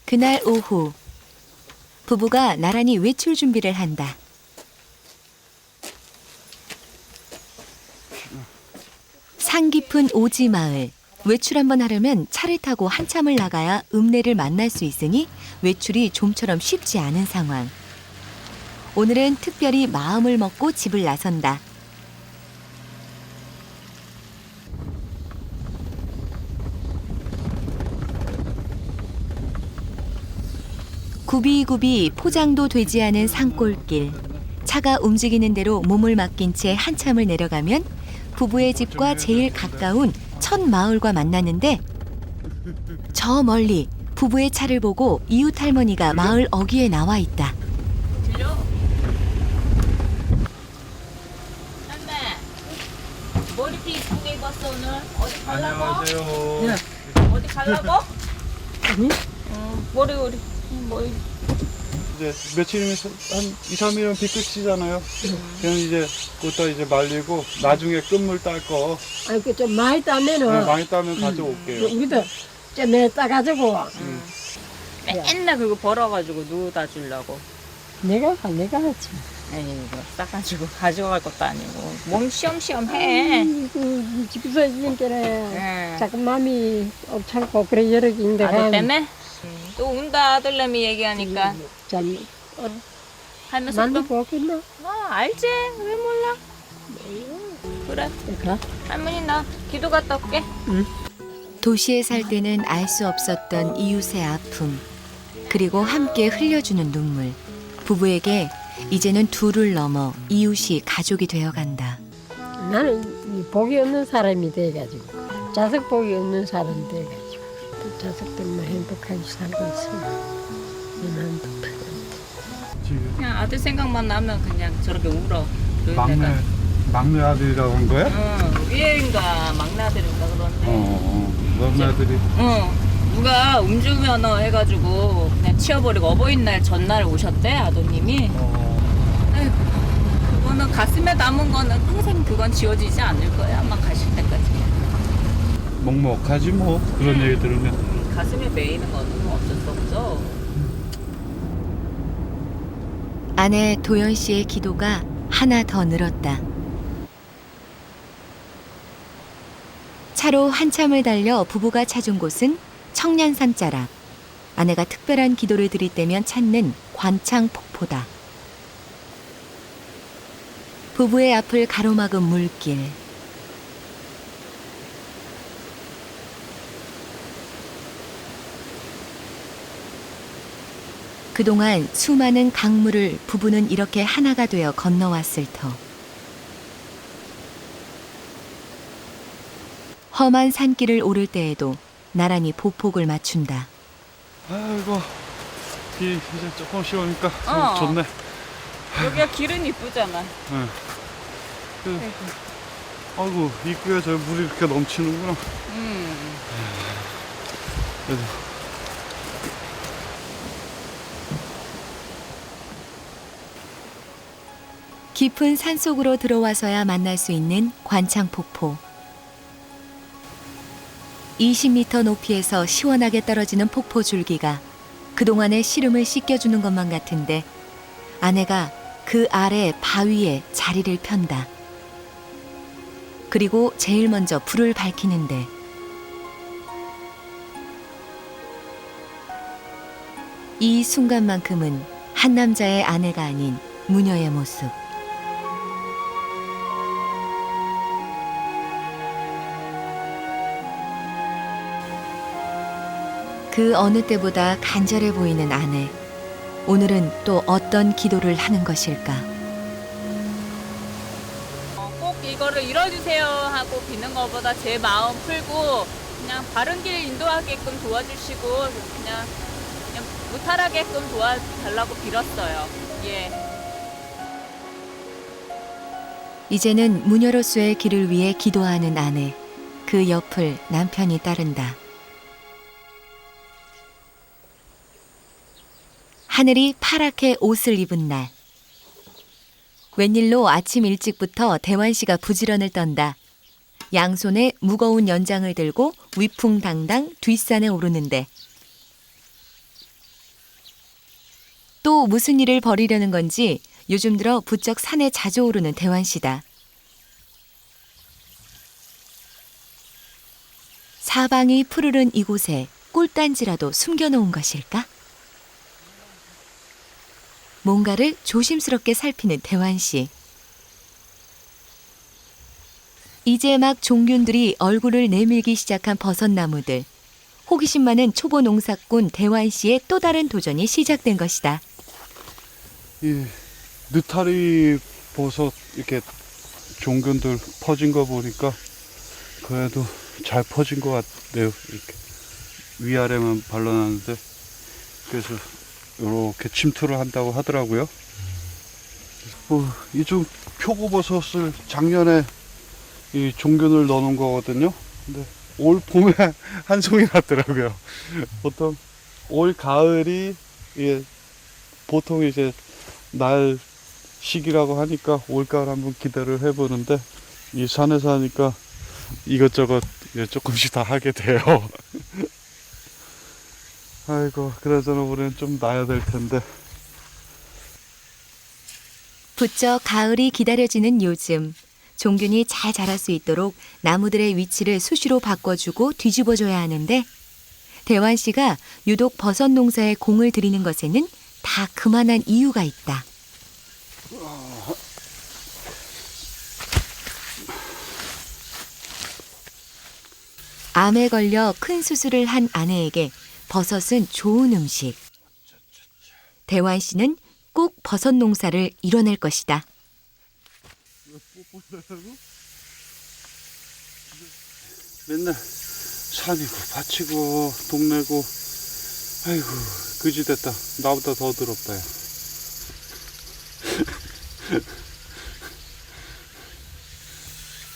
그날 오후 부부가 나란히 외출 준비를 한다. 산 깊은 오지 마을. 외출 한번 하려면 차를 타고 한참을 나가야 읍내를 만날 수 있으니 외출이 좀처럼 쉽지 않은 상황. 오늘은 특별히 마음을 먹고 집을 나선다. 굽이굽이 포장도 되지 않은 산골길. 차가 움직이는 대로 몸을 맡긴 채 한참을 내려가면 부부의 집과 제일 가까운 첫 마을과 만나는데 저 멀리 부부의 차를 보고 이웃 할머니가 마을 어귀에 나와 있다. 들려? 선배, 머리띠 이쁘게 입었어 오늘. 어디 가려고? 안녕하세요. 어디 가려고? 아니? 머리 이제 며칠이면 한 2, 3일은 비 끝이잖아요. 그냥 이제 그것도 이제 말리고 나중에 끝물 딸 거 아니 그 좀 많이 따면은 많이 따면 가져올게요. 우리도 좀 많이 따가지고 맨날 그거 벌어가지고 누워다 주려고. 내가 하지. 에이 이거 싸가지고 가져갈 것도 아니고 몸 시험시험 해. 그 집에서 있는게래 응. 자꾸 마음이 없창고 그래 여러 개인데 아들 때문에? 또 운다 아들내미 얘기하니까. 참 할매 만두 속도 보겠나? 알지? 왜 몰라? 그래 가. 할머니 나 기도 갔다 올게. 도시에 살 때는 알 수 없었던 이웃의 아픔, 그리고 함께 흘려주는 눈물. 부부에게 이제는 둘을 넘어 이웃이 가족이 되어간다. 나는 이 복이 없는 사람이 돼가지고 자식 복이 없는 사람이 돼가지고 또 자식들만 행복하게 살고 있으면 난 더. 지금 그냥 아들 생각만 나면 그냥 저렇게 울어. 막내 아들이라고 한 거야? 위에인가 막내 아들인가 그런데. 막내 아들이 누가 음주면허 해가지고 그냥 치워버리고 어버이날 전날 오셨대 아드님이. 그거는 가슴에 남은 거는 평생 그건 지워지지 않을 거야 아마 가실 때까지. 먹먹하지 뭐 그런 얘기 들으면. 가슴에 매이는 거는 뭐 어쩔 수 없죠. 아내 도연 씨의 기도가 하나 더 늘었다. 차로 한참을 달려 부부가 찾은 곳은 청년산 자락. 아내가 특별한 기도를 드릴 때면 찾는 관창 폭포다. 부부의 앞을 가로막은 물길. 그동안 수많은 강물을 부부는 이렇게 하나가 되어 건너왔을 터. 험한 산길을 오를 때에도 나란히 보폭을 맞춘다. 아이고 비 이제 조금씩 오니까 어. 좋네. 여기가 길은 이쁘잖아. 네. 아이고 입구에 저 물이 이렇게 넘치는구나. 그래도 깊은 산속으로 들어와서야 만날 수 있는 관창폭포. 20m 높이에서 시원하게 떨어지는 폭포 줄기가 그동안의 시름을 씻겨주는 것만 같은데 아내가 그 아래 바위에 자리를 편다. 그리고 제일 먼저 불을 밝히는데 이 순간만큼은 한 남자의 아내가 아닌 무녀의 모습. 그 어느 때보다 간절해 보이는 아내. 오늘은 또 어떤 기도를 하는 것일까? 꼭 이거를 이뤄주세요 하고 비는 것보다 제 마음 풀고 그냥 바른 길 인도하게끔 도와주시고 그냥 무탈하게끔 도와달라고 빌었어요. 예. 이제는 무녀로서의 길을 위해 기도하는 아내. 그 옆을 남편이 따른다. 하늘이 파랗게 옷을 입은 날. 웬일로 아침 일찍부터 대환 씨가 부지런을 떤다. 양손에 무거운 연장을 들고 위풍당당 뒷산에 오르는데 또 무슨 일을 벌이려는 건지 요즘 들어 부쩍 산에 자주 오르는 대환 씨다. 사방이 푸르른 이곳에 꿀단지라도 숨겨놓은 것일까? 뭔가를 조심스럽게 살피는 대환 씨. 이제 막 종균들이 얼굴을 내밀기 시작한 버섯나무들. 호기심 많은 초보 농사꾼 대환 씨의 또 다른 도전이 시작된 것이다. 이 느타리 버섯 이렇게 종균들 퍼진 거 보니까 그래도 잘 퍼진 것 같네요. 이렇게 위아래만 발라놨는데 그래서 이렇게 침투를 한다고 하더라고요. 이중 표고버섯을 작년에 이 종균을 넣어놓은 거거든요. 근데 올 봄에 한 송이 났더라고요. 보통 올 가을이 보통 이제 날 시기라고 하니까 올 가을 한번 기대를 해보는데 이 산에서 하니까 이것저것 조금씩 다 하게 돼요. 아이고, 그래서는 우리는 좀 놔야 될 텐데. 부쩍 가을이 기다려지는 요즘, 종균이 잘 자랄 수 있도록 나무들의 위치를 수시로 바꿔주고 뒤집어줘야 하는데 대환 씨가 유독 버섯 농사에 공을 들이는 것에는 다 그만한 이유가 있다. 암에 걸려 큰 수술을 한 아내에게 버섯은 좋은 음식. 대환 씨는 꼭 버섯 농사를 이뤄낼 것이다. 맨날 산이고 밭이고 동네고 아이고 그지 됐다. 나보다 더 더럽다. 야.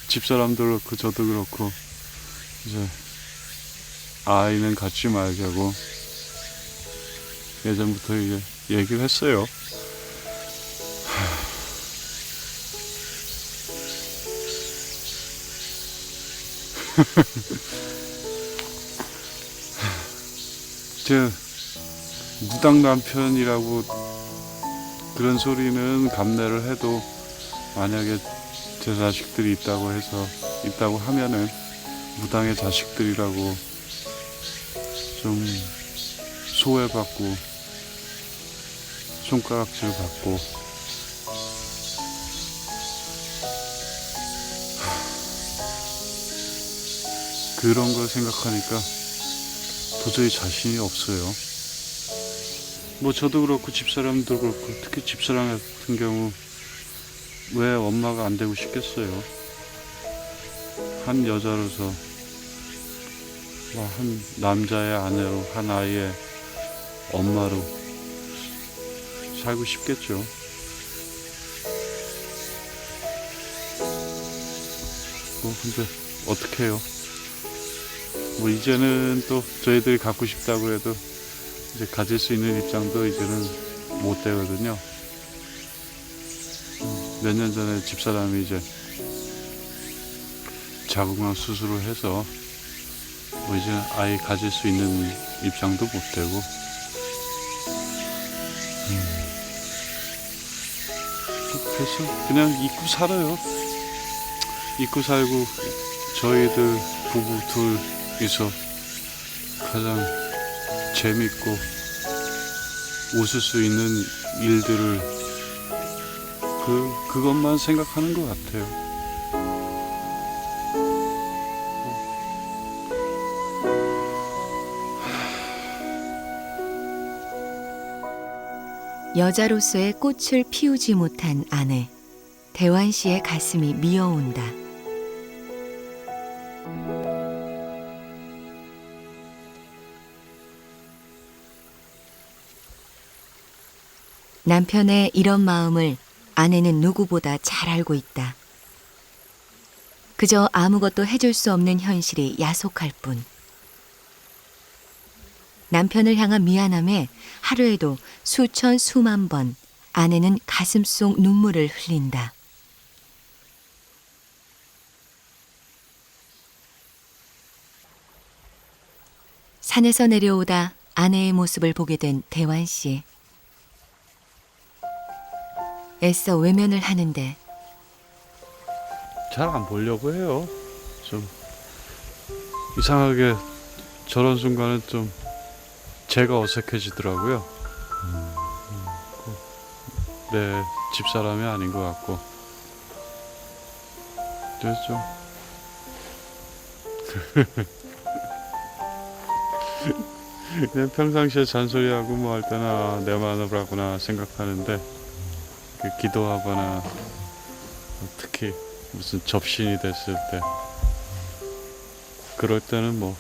집사람도 그렇고 저도 그렇고 이제 아이는 갖지 말자고 예전부터 이제 얘기를 했어요. 제 무당 남편이라고 그런 소리는 감내를 해도 만약에 제 자식들이 있다고 하면은 무당의 자식들이라고 좀 소외받고 손가락질 받고 그런 걸 생각하니까 도저히 자신이 없어요. 뭐 저도 그렇고 집사람도 그렇고 특히 집사람 같은 경우 왜 엄마가 안 되고 싶겠어요. 한 여자로서 한 남자의 아내로 한 아이의 엄마로 살고 싶겠죠. 근데 어떻게 해요? 이제는 또 저희들이 갖고 싶다고 해도 이제 가질 수 있는 입장도 이제는 못 되거든요. 몇 년 전에 집사람이 이제 자궁암 수술을 해서 이제 아이 가질 수 있는 입장도 못 되고 그래서 그냥 잊고 살아요. 잊고 살고 저희들 부부 둘이서 가장 재밌고 웃을 수 있는 일들을 그것만 생각하는 것 같아요. 여자로서의 꽃을 피우지 못한 아내, 대환 씨의 가슴이 미어온다. 남편의 이런 마음을 아내는 누구보다 잘 알고 있다. 그저 아무것도 해줄 수 없는 현실이 야속할 뿐. 남편을 향한 미안함에 하루에도 수천 수만 번 아내는 가슴 속 눈물을 흘린다. 산에서 내려오다 아내의 모습을 보게 된 대환 씨. 애써 외면을 하는데 잘 안 보려고 해요. 좀 이상하게 저런 순간은 좀 제가 어색해지더라고요. 내 집사람이 아닌 것 같고. 그래서 좀 그냥 평상시에 잔소리하고 뭐 할 때나 내 마누라구나 생각하는데 그 기도하거나 특히 무슨 접신이 됐을 때 그럴 때는 뭐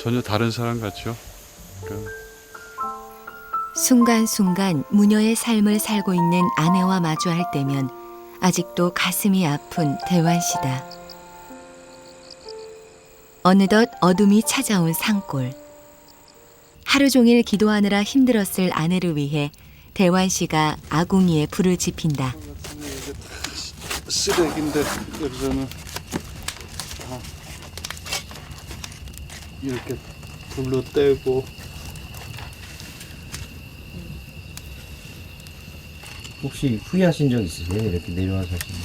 전혀 다른 사람 같죠. 그러니까 순간순간 무녀의 삶을 살고 있는 아내와 마주할 때면 아직도 가슴이 아픈 대환 씨다. 어느덧 어둠이 찾아온 산골. 하루 종일 기도하느라 힘들었을 아내를 위해 대환 씨가 아궁이에 불을 지핀다. 쓰레기인데 여기서는 다 이렇게 불로 떼고. 혹시 후회하신 적 있으세요? 이렇게 내려와서 하신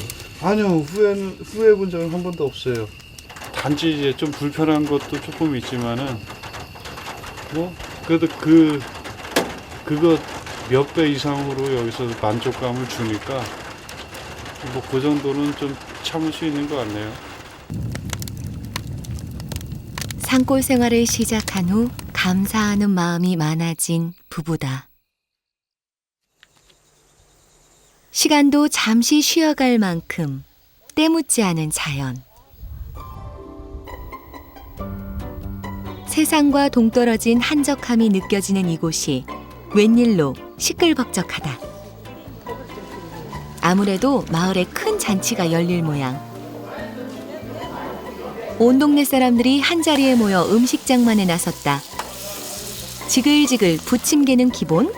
거? 아니요, 후회해 본 적은 한 번도 없어요. 단지 이제 좀 불편한 것도 조금 있지만은 뭐 그래도 그거 몇 배 이상으로 여기서 만족감을 주니까 뭐 그 정도는 좀 참을 수 있는 것 같네요. 산골 생활을 시작한 후 감사하는 마음이 많아진 부부다. 시간도 잠시 쉬어갈 만큼 때묻지 않은 자연. 세상과 동떨어진 한적함이 느껴지는 이곳이 웬일로 시끌벅적하다. 아무래도 마을에 큰 잔치가 열릴 모양. 온 동네 사람들이 한자리에 모여 음식장만에 나섰다. 지글지글 부침개는 기본.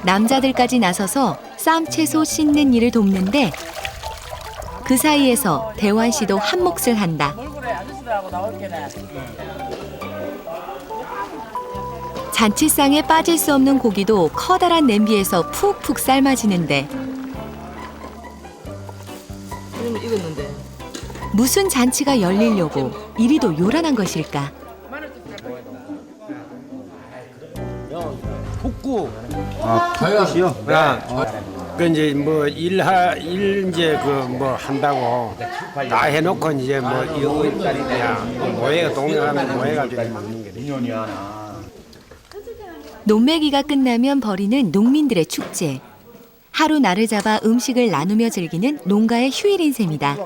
남자들까지 나서서 쌈 채소 씻는 일을 돕는데 그 사이에서 대환 씨도 한 몫을 한다. 잔치상에 빠질 수 없는 고기도 커다란 냄비에서 푹푹 삶아지는데 무슨 잔치가 열리려고 이리도 요란한 것일까? 복구. 복붙이요? 그 이제 뭐 일 이제 그 뭐 한다고 다 해놓고 이제 뭐 이거 그냥 모여가 동네 가면 모여가지고 먹는 게. 논매기가 끝나면 벌이는 농민들의 축제. 하루 날을 잡아 음식을 나누며 즐기는 농가의 휴일인 셈이다.